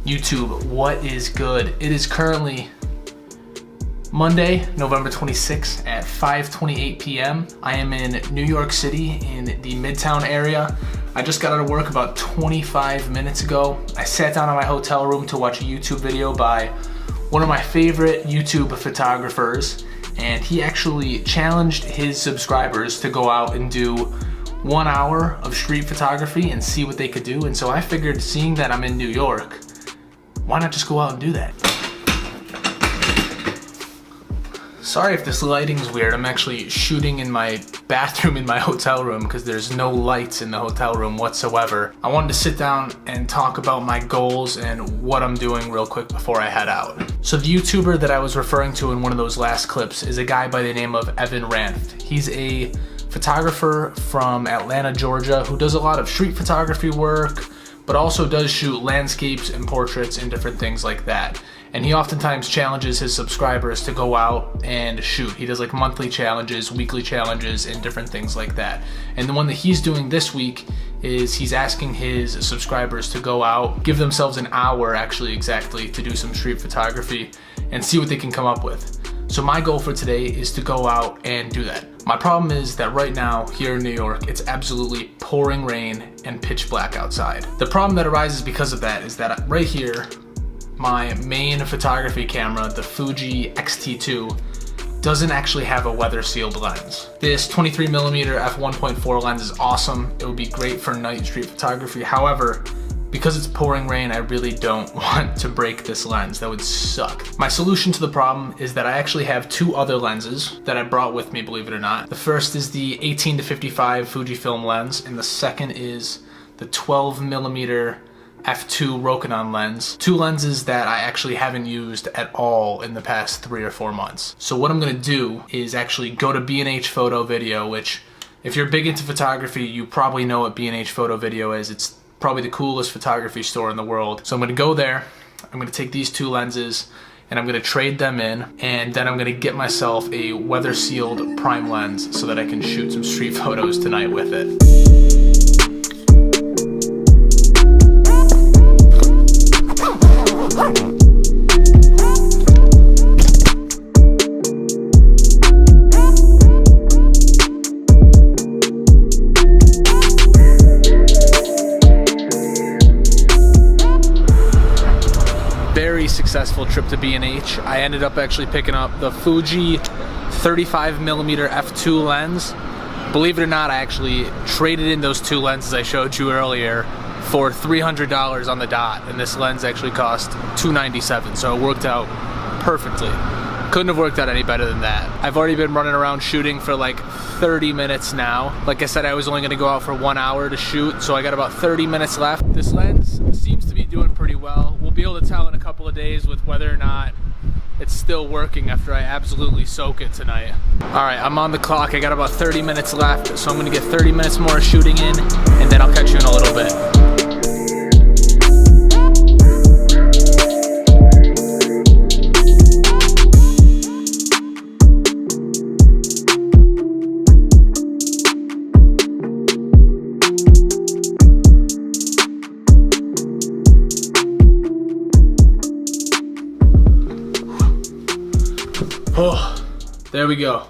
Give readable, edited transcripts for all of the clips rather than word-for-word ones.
YouTube, what is good? It is currently Monday, November 26th at 5:28 p.m. I am in New York City in the Midtown area. I just got out of work about 25 minutes ago. I sat down in my hotel room to watch a YouTube video by one of my favorite YouTube photographers, and he actually challenged his subscribers to go out and do 1 hour of street photography and see what they could do. And so I figured, seeing that I'm in New York, why not just go out and do that? Sorry if this lighting's weird. I'm actually shooting in my bathroom in my hotel room because there's no lights in the hotel room whatsoever. I wanted to sit down and talk about my goals and what I'm doing real quick before I head out. So the YouTuber that I was referring to in one of those last clips is a guy by the name of Evan Ranft. He's a photographer from Atlanta, Georgia, who does a lot of street photography work, but also does shoot landscapes and portraits and different things like that. And he oftentimes challenges his subscribers to go out and shoot. He does like monthly challenges, weekly challenges, and different things like that. And the one that he's doing this week is he's asking his subscribers to go out, give themselves an hour actually exactly to do some street photography and see what they can come up with. So my goal for today is to go out and do that. My problem is that right now here in New York, it's absolutely pouring rain and pitch black outside. The problem that arises because of that is that right here, my main photography camera, the Fuji X-T2, doesn't actually have a weather sealed lens. This 23mm f1.4 lens is awesome. It would be great for night street photography. However, because it's pouring rain, I really don't want to break this lens. That would suck. My solution to the problem is that I actually have two other lenses that I brought with me, believe it or not. The first is the 18-55 Fujifilm lens, and the second is the 12mm f2 Rokinon lens. Two lenses that I actually haven't used at all in the past 3 or 4 months. So what I'm gonna do is actually go to B&H Photo Video, which if you're big into photography, you probably know what B&H Photo Video is. It's probably the coolest photography store in the world. So I'm gonna go there, I'm gonna take these two lenses, and I'm gonna trade them in, and then I'm gonna get myself a weather sealed prime lens so that I can shoot some street photos tonight with it. Very successful trip to B&H. I ended up actually picking up the Fuji 35mm f2 lens. Believe it or not, I actually traded in those two lenses I showed you earlier for $300 on the dot, and this lens actually cost $297, so it worked out perfectly. Couldn't have worked out any better than that. I've already been running around shooting for like 30 minutes now. Like I said, I was only gonna go out for 1 hour to shoot, so I got about 30 minutes left. This lens seems to be doing pretty well. We'll be able to tell in a couple of days with whether or not it's still working after I absolutely soak it tonight. All right, I'm on the clock. I got about 30 minutes left, so I'm gonna get 30 minutes more shooting in, and then I'll catch you in a little bit. Oh, there we go.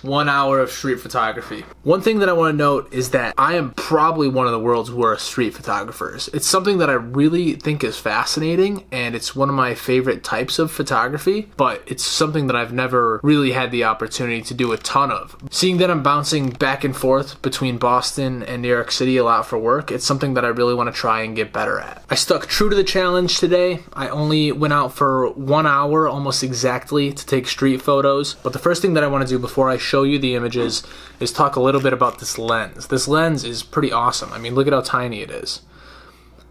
1 hour of street photography. One thing that I want to note is that I am probably one of the world's worst street photographers. It's something that I really think is fascinating, and it's one of my favorite types of photography, but it's something that I've never really had the opportunity to do a ton of. Seeing that I'm bouncing back and forth between Boston and New York City a lot for work, it's something that I really want to try and get better at. I stuck true to the challenge today. I only went out for 1 hour almost exactly to take street photos, but the first thing that I want to do before I show you the images is talk a little bit about this lens. This lens is pretty awesome. I mean, look at how tiny it is.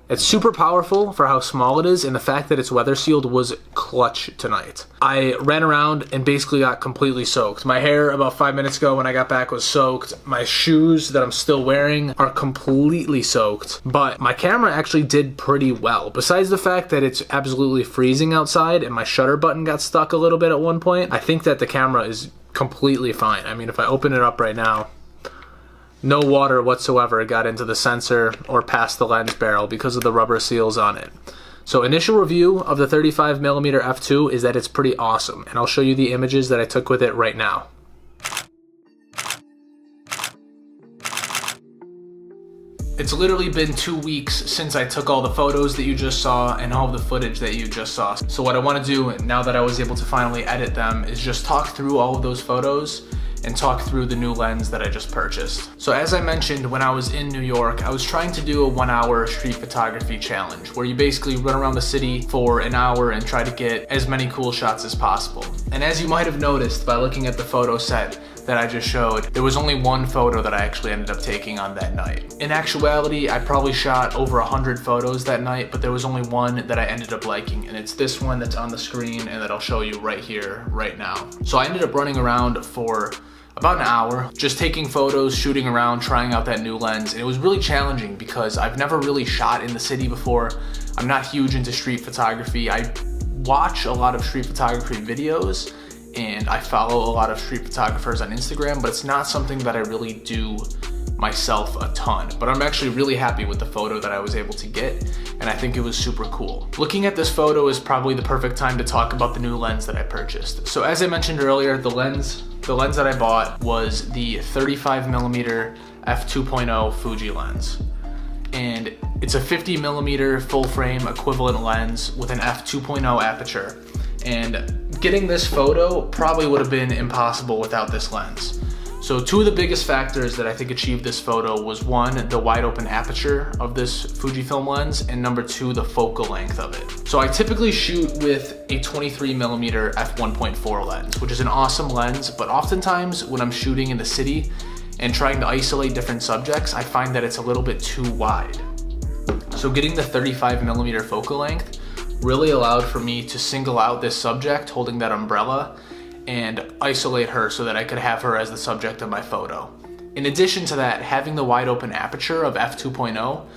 It's super powerful for how small it is, and the fact that it's weather sealed was clutch tonight. I ran around and basically got completely soaked. My hair about 5 minutes ago when I got back was soaked. My shoes that I'm still wearing are completely soaked, but my camera actually did pretty well. Besides the fact that it's absolutely freezing outside and my shutter button got stuck a little bit at one point, I think that the camera is completely fine. I mean, if I open it up right now, no water whatsoever got into the sensor or past the lens barrel because of the rubber seals on it. So initial review of the 35mm f2 is that it's pretty awesome, and I'll show you the images that I took with it right now. It's literally been 2 weeks since I took all the photos that you just saw and all the footage that you just saw. So what I want to do now that I was able to finally edit them is just talk through all of those photos and talk through the new lens that I just purchased. So as I mentioned, when I was in New York, I was trying to do a 1-hour street photography challenge where you basically run around the city for an hour and try to get as many cool shots as possible. And as you might have noticed by looking at the photo set that I just showed, there was only one photo that I actually ended up taking on that night. In actuality, I probably shot over 100 photos that night, but there was only one that I ended up liking, and it's this one that's on the screen and that I'll show you right here, right now. So I ended up running around for about an hour, just taking photos, shooting around, trying out that new lens, and it was really challenging because I've never really shot in the city before. I'm not huge into street photography. I watch a lot of street photography videos, and I follow a lot of street photographers on Instagram, but it's not something that I really do myself a ton. But I'm actually really happy with the photo that I was able to get, and I think it was super cool. Looking at this photo is probably the perfect time to talk about the new lens that I purchased. So as I mentioned earlier, the lens that I bought was the 35mm f2.0 Fuji lens. And it's a 50mm full frame equivalent lens with an f2.0 aperture. And getting this photo probably would have been impossible without this lens. So two of the biggest factors that I think achieved this photo was one, the wide open aperture of this Fujifilm lens, and number two, the focal length of it. So I typically shoot with a 23mm f1.4 lens, which is an awesome lens, but oftentimes when I'm shooting in the city and trying to isolate different subjects, I find that it's a little bit too wide. So getting the 35mm focal length really allowed for me to single out this subject holding that umbrella and isolate her so that I could have her as the subject of my photo. In addition to that, having the wide open aperture of f2.0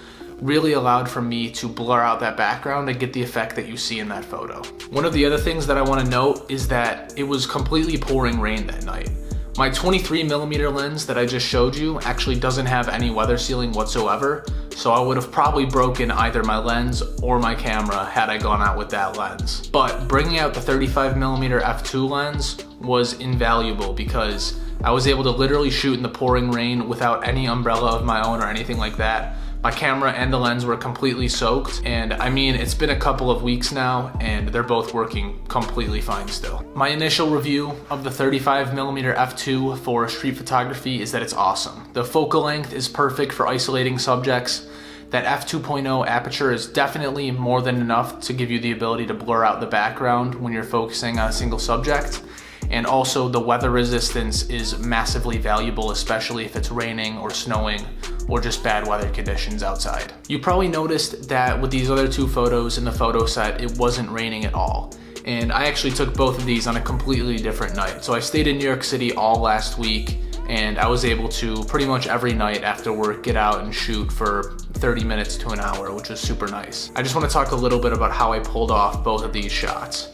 really allowed for me to blur out that background and get the effect that you see in that photo. One of the other things that I want to note is that it was completely pouring rain that night. My 23mm lens that I just showed you actually doesn't have any weather sealing whatsoever, so I would have probably broken either my lens or my camera had I gone out with that lens. But bringing out the 35mm f2 lens was invaluable because I was able to literally shoot in the pouring rain without any umbrella of my own or anything like that. My camera and the lens were completely soaked, and I mean, it's been a couple of weeks now and they're both working completely fine still. My initial review of the 35mm f2 for street photography is that it's awesome. The focal length is perfect for isolating subjects. That f2.0 aperture is definitely more than enough to give you the ability to blur out the background when you're focusing on a single subject. And also the weather resistance is massively valuable, especially if it's raining or snowing or just bad weather conditions outside. You probably noticed that with these other two photos in the photo set, it wasn't raining at all. And I actually took both of these on a completely different night. So I stayed in New York City all last week, and I was able to pretty much every night after work get out and shoot for 30 minutes to an hour, which was super nice. I just want to talk a little bit about how I pulled off both of these shots.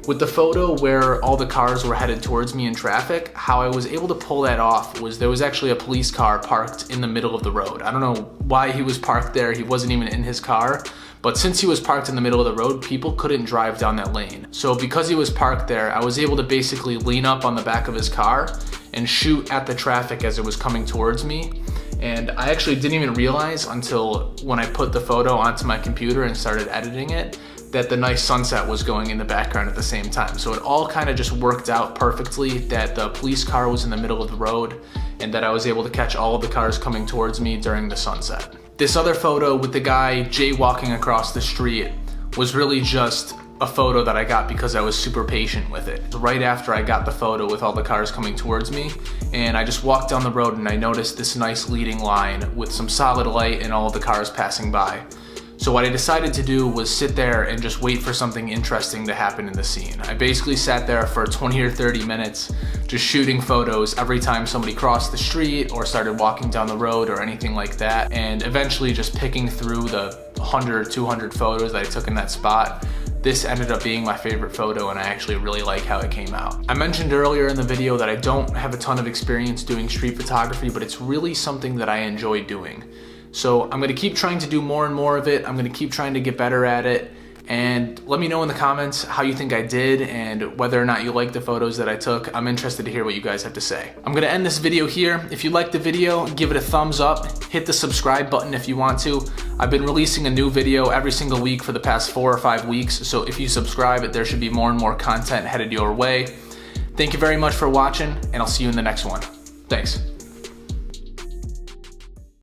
With the photo where all the cars were headed towards me in traffic, how I was able to pull that off was there was actually a police car parked in the middle of the road. I don't know why he was parked there, he wasn't even in his car, but since he was parked in the middle of the road, people couldn't drive down that lane. So because he was parked there, I was able to basically lean up on the back of his car and shoot at the traffic as it was coming towards me. And I actually didn't even realize until when I put the photo onto my computer and started editing it, that the nice sunset was going in the background at the same time. So it all kind of just worked out perfectly that the police car was in the middle of the road and that I was able to catch all of the cars coming towards me during the sunset. This other photo with the guy jaywalking across the street was really just a photo that I got because I was super patient with it. Right after I got the photo with all the cars coming towards me, and I just walked down the road and I noticed this nice leading line with some solid light and all of the cars passing by. So what I decided to do was sit there and just wait for something interesting to happen in the scene. I basically sat there for 20 or 30 minutes just shooting photos every time somebody crossed the street or started walking down the road or anything like that, and eventually just picking through the 100 or 200 photos that I took in that spot. This ended up being my favorite photo and I actually really like how it came out. I mentioned earlier in the video that I don't have a ton of experience doing street photography, but it's really something that I enjoy doing. So I'm gonna keep trying to do more and more of it. I'm gonna keep trying to get better at it. And let me know in the comments how you think I did and whether or not you like the photos that I took. I'm interested to hear what you guys have to say. I'm gonna end this video here. If you liked the video, give it a thumbs up. Hit the subscribe button if you want to. I've been releasing a new video every single week for the past 4 or 5 weeks, so if you subscribe, there should be more and more content headed your way. Thank you very much for watching, and I'll see you in the next one. Thanks.